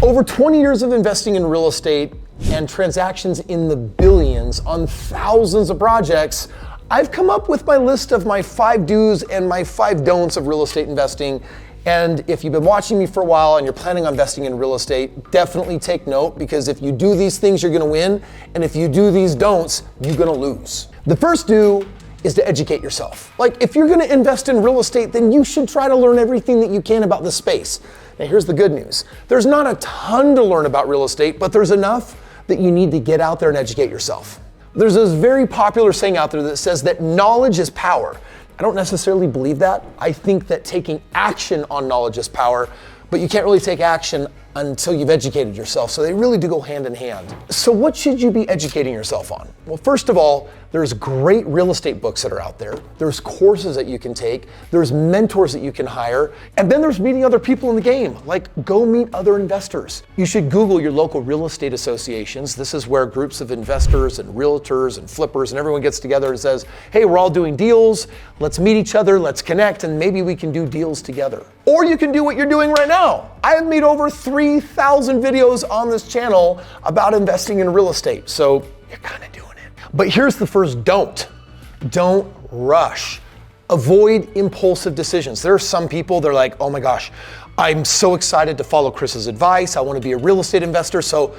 Over 20 years of investing in real estate and transactions in the billions on thousands of projects, I've come up with my list of my 5 do's and my 5 don'ts of real estate investing. And if you've been watching me for a while and you're planning on investing in real estate, definitely take note, because if you do these things, you're gonna win. And if you do these don'ts, you're gonna lose. The first do is to educate yourself. Like, if you're gonna invest in real estate, then you should try to learn everything that you can about the space. Now, here's the good news. There's not a ton to learn about real estate, but there's enough that you need to get out there and educate yourself. There's this very popular saying out there that says that knowledge is power. I don't necessarily believe that. I think that taking action on knowledge is power, but you can't really take action until you've educated yourself. So they really do go hand in hand. So what should you be educating yourself on? Well, first of all, there's great real estate books that are out there. There's courses that you can take. There's mentors that you can hire. And then there's meeting other people in the game. Like, go meet other investors. You should Google your local real estate associations. This is where groups of investors and realtors and flippers and everyone gets together and says, hey, we're all doing deals. Let's meet each other. Let's connect, and maybe we can do deals together. Or you can do what you're doing right now. I have made over 3,000 videos on this channel about investing in real estate. So you're kind of doing it. But here's the first don't. Don't rush. Avoid impulsive decisions. There are some people, they're like, oh my gosh, I'm so excited to follow Kris's advice. I want to be a real estate investor, so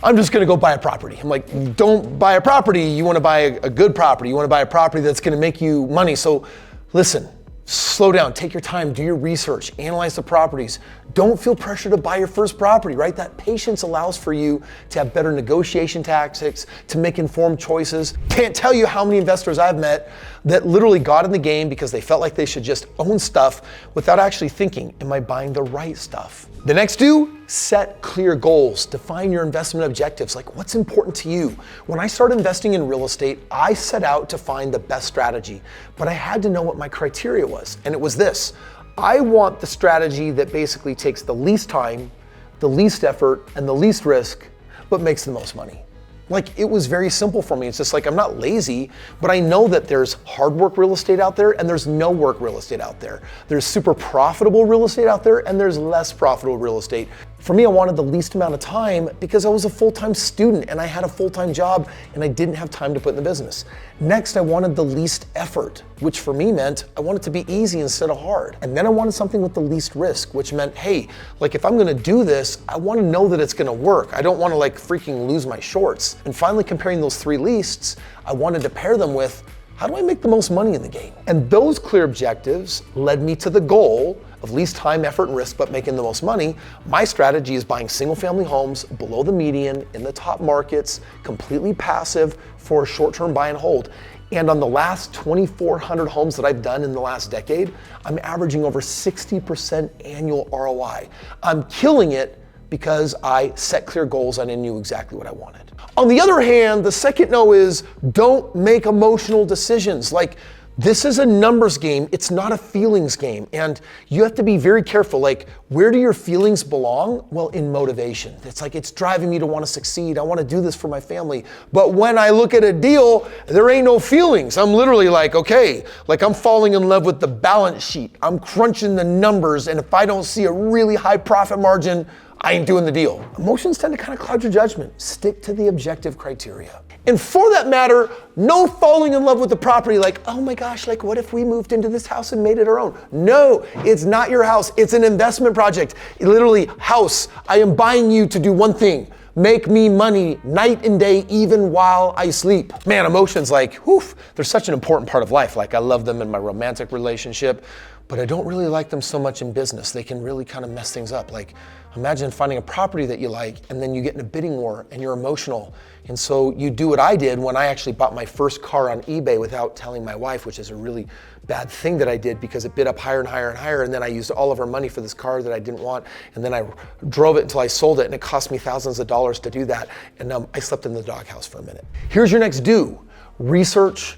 I'm just going to go buy a property. I'm like, don't buy a property. You want to buy a good property. You want to buy a property that's going to make you money. So listen, slow down, take your time, do your research, analyze the properties. Don't feel pressure to buy your first property, right? That patience allows for you to have better negotiation tactics, to make informed choices. Can't tell you how many investors I've met that literally got in the game because they felt like they should just own stuff without actually thinking, am I buying the right stuff? The next do, set clear goals. Define your investment objectives. Like, what's important to you? When I started investing in real estate, I set out to find the best strategy, but I had to know what my criteria was. And it was this: I want the strategy that basically takes the least time, the least effort, and the least risk, but makes the most money. Like, it was very simple for me. It's just like, I'm not lazy, but I know that there's hard work real estate out there and there's no work real estate out there. There's super profitable real estate out there and there's less profitable real estate. For me, I wanted the least amount of time because I was a full-time student and I had a full-time job and I didn't have time to put in the business. Next, I wanted the least effort, which for me meant I wanted to be easy instead of hard. And then I wanted something with the least risk, which meant, hey, like, if I'm gonna do this, I wanna know that it's gonna work. I don't wanna like freaking lose my shorts. And finally, comparing those 3 leasts, I wanted to pair them with, how do I make the most money in the game? And those clear objectives led me to the goal of least time, effort, and risk, but making the most money. My strategy is buying single-family homes below the median in the top markets, completely passive for short-term buy and hold. And on the last 2,400 homes that I've done in the last decade, I'm averaging over 60% annual ROI. I'm killing it because I set clear goals and I knew exactly what I wanted. On the other hand, the second no is don't make emotional decisions. Like, this is a numbers game, it's not a feelings game. And you have to be very careful. Like, where do your feelings belong? Well, in motivation. It's like, it's driving me to want to succeed. I want to do this for my family. But when I look at a deal, there ain't no feelings. I'm literally like, okay, like, I'm falling in love with the balance sheet. I'm crunching the numbers. And if I don't see a really high profit margin, I ain't doing the deal. Emotions tend to kind of cloud your judgment. Stick to the objective criteria. And for that matter, no falling in love with the property like, oh my gosh, like, what if we moved into this house and made it our own? No, it's not your house. It's an investment project. Literally, house, I am buying you to do one thing: make me money night and day, even while I sleep. Man, emotions, like, whew, they're such an important part of life. Like, I love them in my romantic relationship, but I don't really like them so much in business. They can really kind of mess things up. Like, imagine finding a property that you like and then you get in a bidding war and you're emotional. And so you do what I did when I actually bought my first car on eBay without telling my wife, which is a really bad thing that I did because it bid up higher and higher and higher. And then I used all of our money for this car that I didn't want. And then I drove it until I sold it, and it cost me thousands of dollars to do that. And I slept in the doghouse for a minute. Here's your next do: research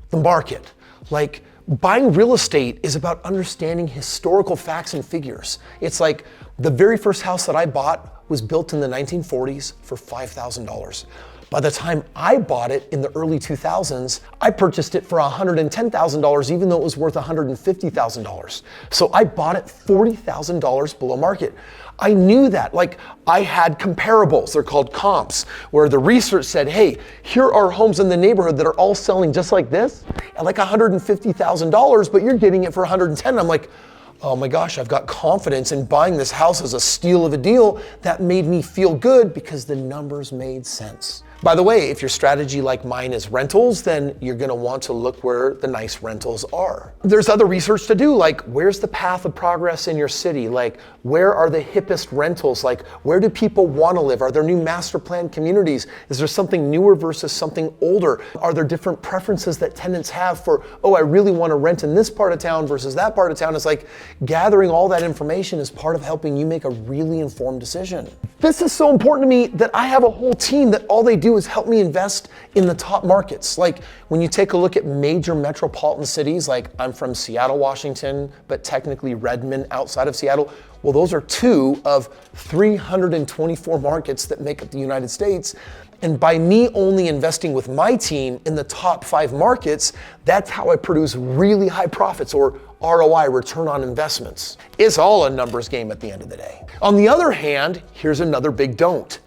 the market. Like, buying real estate is about understanding historical facts and figures. It's like, the very first house that I bought was built in the 1940s for $5,000. By the time I bought it in the early 2000s, I purchased it for $110,000, even though it was worth $150,000. So I bought it $40,000 below market. I knew that, like I had comparables, they're called comps, where the research said, hey, here are homes in the neighborhood that are all selling just like this at like $150,000, but you're getting it for $110,000. I'm like, oh my gosh, I've got confidence in buying this house as a steal of a deal. That made me feel good because the numbers made sense. By the way, if your strategy like mine is rentals, then you're gonna want to look where the nice rentals are. There's other research to do, like where's the path of progress in your city? Like where are the hippest rentals? Like where do people wanna live? Are there new master plan communities? Is there something newer versus something older? Are there different preferences that tenants have for, oh, I really wanna rent in this part of town versus that part of town? It's like gathering all that information is part of helping you make a really informed decision. This is so important to me that I have a whole team that all they do is help me invest in the top markets. Like when you take a look at major metropolitan cities, like I'm from Seattle, Washington, but technically Redmond outside of Seattle. Well, those are 2 of 324 markets that make up the United States. And by me only investing with my team in the top 5 markets, that's how I produce really high profits, or ROI, return on investments. It's all a numbers game at the end of the day. On the other hand, here's another big don't.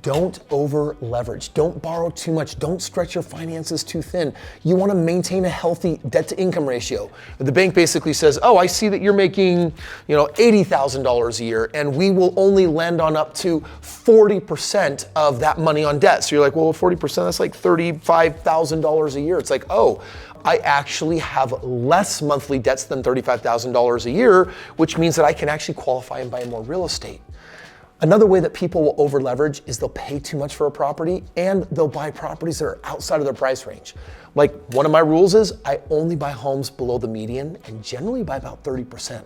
Don't over leverage. Don't borrow too much. Don't stretch your finances too thin. You want to maintain a healthy debt to income ratio. The bank basically says, oh, I see that you're making, $80,000 a year, and we will only lend on up to 40% of that money on debt. So you're like, well, 40%, that's like $35,000 a year. It's like, oh, I actually have less monthly debts than $35,000 a year, which means that I can actually qualify and buy more real estate. Another way that people will over leverage is they'll pay too much for a property and they'll buy properties that are outside of their price range. Like one of my rules is I only buy homes below the median and generally by about 30%.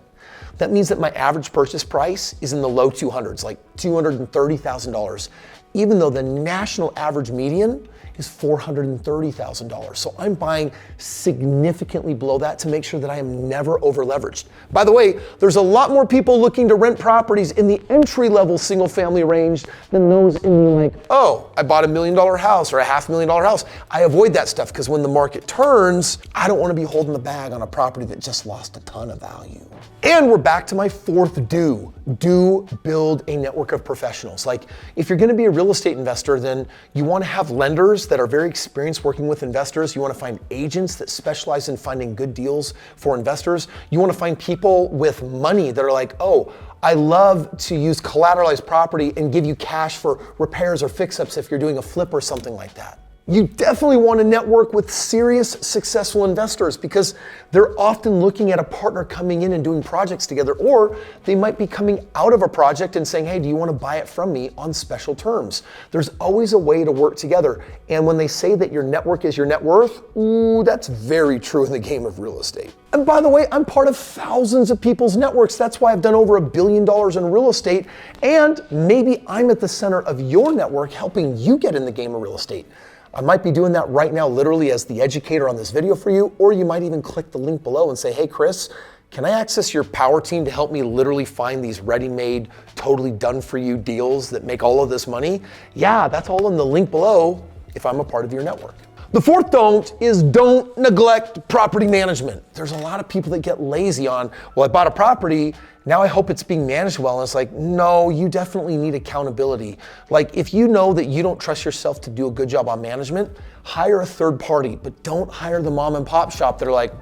That means that my average purchase price is in the low 200s, like $230,000, even though the national average median is $430,000. So I'm buying significantly below that to make sure that I am never over leveraged. By the way, there's a lot more people looking to rent properties in the entry-level single family range than those in the like, oh, I bought $1 million house or a $500,000 house. I avoid that stuff because when the market turns, I don't want to be holding the bag on a property that just lost a ton of value. And we're back to my 4th do. Do build a network of professionals. Like if you're going to be a real estate investor, then you want to have lenders that are very experienced working with investors. You want to find agents that specialize in finding good deals for investors. You want to find people with money that are like, oh, I love to use collateralized property and give you cash for repairs or fix-ups if you're doing a flip or something like that. You definitely want to network with serious, successful investors because they're often looking at a partner coming in and doing projects together, or they might be coming out of a project and saying, hey, do you want to buy it from me on special terms? There's always a way to work together. And when they say that your network is your net worth, ooh, that's very true in the game of real estate. And by the way, I'm part of thousands of people's networks. That's why I've done over $1 billion in real estate. And maybe I'm at the center of your network helping you get in the game of real estate. I might be doing that right now, literally as the educator on this video for you, or you might even click the link below and say, hey, Kris, can I access your power team to help me literally find these ready-made, totally done for you deals that make all of this money? Yeah, that's all in the link below if I'm a part of your network. The 4th don't is don't neglect property management. There's a lot of people that get lazy on, well, I bought a property, now I hope it's being managed well. And it's like, no, you definitely need accountability. Like if you know that you don't trust yourself to do a good job on management, hire a third party, but don't hire the mom and pop shop that are like,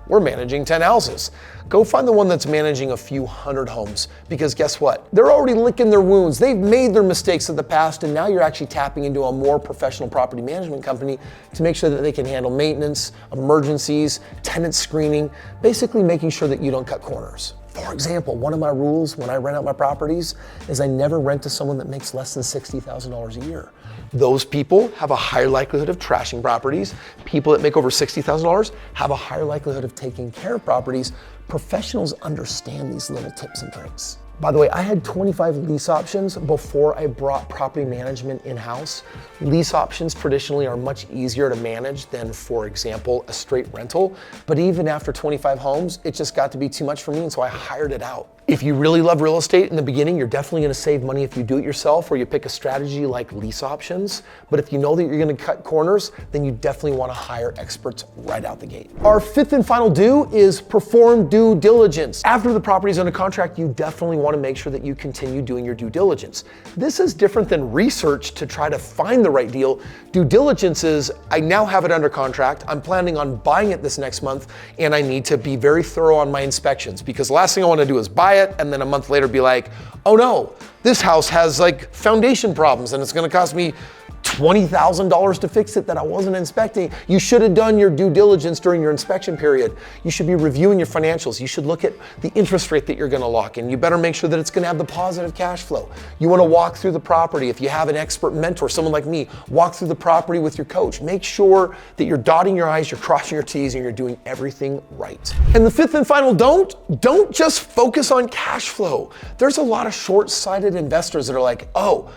we're managing 10 houses. Go find the one that's managing a few hundred homes, because guess what? They're already licking their wounds. They've made their mistakes of the past, and now you're actually tapping into a more professional property management company to make sure that they can handle maintenance, emergencies, tenant screening, basically making sure that you don't cut corners. For example, one of my rules when I rent out my properties is I never rent to someone that makes less than $60,000 a year. Those people have a higher likelihood of trashing properties. People that make over $60,000 have a higher likelihood of taking care of properties. Professionals understand these little tips and tricks. By the way, I had 25 lease options before I brought property management in-house. Lease options traditionally are much easier to manage than, for example, a straight rental. But even after 25 homes, it just got to be too much for me, and so I hired it out. If you really love real estate in the beginning, you're definitely gonna save money if you do it yourself or you pick a strategy like lease options. But if you know that you're gonna cut corners, then you definitely wanna hire experts right out the gate. Our fifth and final do is perform due diligence. After the property is under contract, you definitely wanna make sure that you continue doing your due diligence. This is different than research to try to find the right deal. Due diligence is, I now have it under contract, I'm planning on buying it this next month, and I need to be very thorough on my inspections, because the last thing I wanna do is buy it and then a month later be like, oh no, this house has like foundation problems and it's gonna cost me $20,000 to fix it that I wasn't inspecting. You should have done your due diligence during your inspection period. You should be reviewing your financials. You should look at the interest rate that you're gonna lock in. You better make sure that it's gonna have the positive cash flow. You wanna walk through the property. If you have an expert mentor, someone like me, walk through the property with your coach. Make sure that you're dotting your I's, you're crossing your T's, and you're doing everything right. And the fifth and final don't just focus on cash flow. There's a lot of short-sighted investors that are like, oh,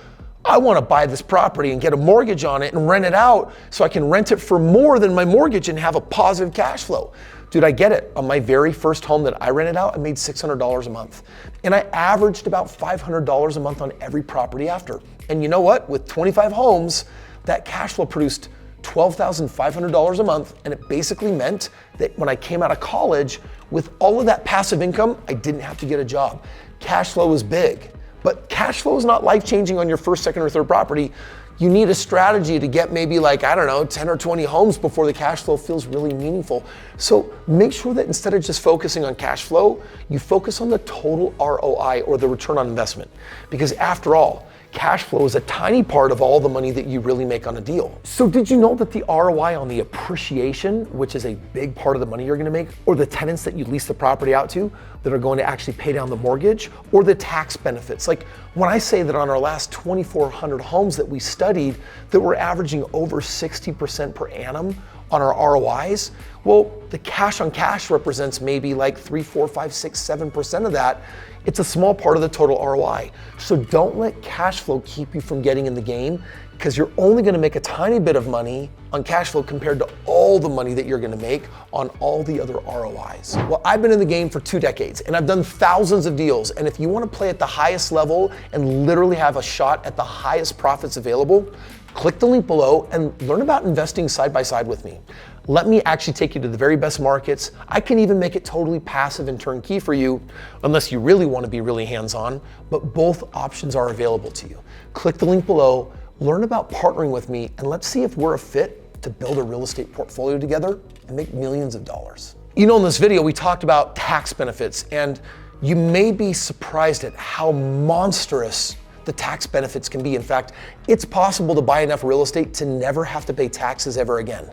I want to buy this property and get a mortgage on it and rent it out so I can rent it for more than my mortgage and have a positive cash flow. Dude, I get it. On my very first home that I rented out, I made $600 a month. And I averaged about $500 a month on every property after. And you know what? With 25 homes, that cash flow produced $12,500 a month. And it basically meant that when I came out of college, with all of that passive income, I didn't have to get a job. Cash flow was big. But cash flow is not life-changing on your first, second, or third property. You need a strategy to get maybe like, I don't know, 10 or 20 homes before the cash flow feels really meaningful. So make sure that instead of just focusing on cash flow, you focus on the total ROI, or the return on investment. Because after all, cash flow is a tiny part of all the money that you really make on a deal. So did you know that the ROI on the appreciation, which is a big part of the money you're gonna make, or the tenants that you lease the property out to that are going to actually pay down the mortgage, or the tax benefits? Like when I say that on our last 2,400 homes that we studied, that we're averaging over 60% per annum on our ROIs, well, the cash on cash represents maybe like 3, 4, 5, 6, 7% of that. It's a small part of the total ROI. So don't let cash flow keep you from getting in the game, because you're only gonna make a tiny bit of money on cash flow compared to all the money that you're gonna make on all the other ROIs. Well, I've been in the game for 2 decades and I've done thousands of deals. And if you wanna play at the highest level and literally have a shot at the highest profits available, click the link below and learn about investing side by side with me. Let me actually take you to the very best markets. I can even make it totally passive and turnkey for you, unless you really want to be really hands-on, but both options are available to you. Click the link below, learn about partnering with me, and let's see if we're a fit to build a real estate portfolio together and make millions of dollars. You know, in this video, we talked about tax benefits, and you may be surprised at how monstrous the tax benefits can be. In fact, it's possible to buy enough real estate to never have to pay taxes ever again.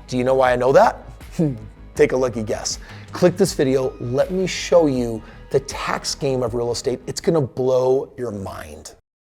Do you know why I know that? Take a lucky guess. Click this video, let me show you the tax game of real estate. It's gonna blow your mind.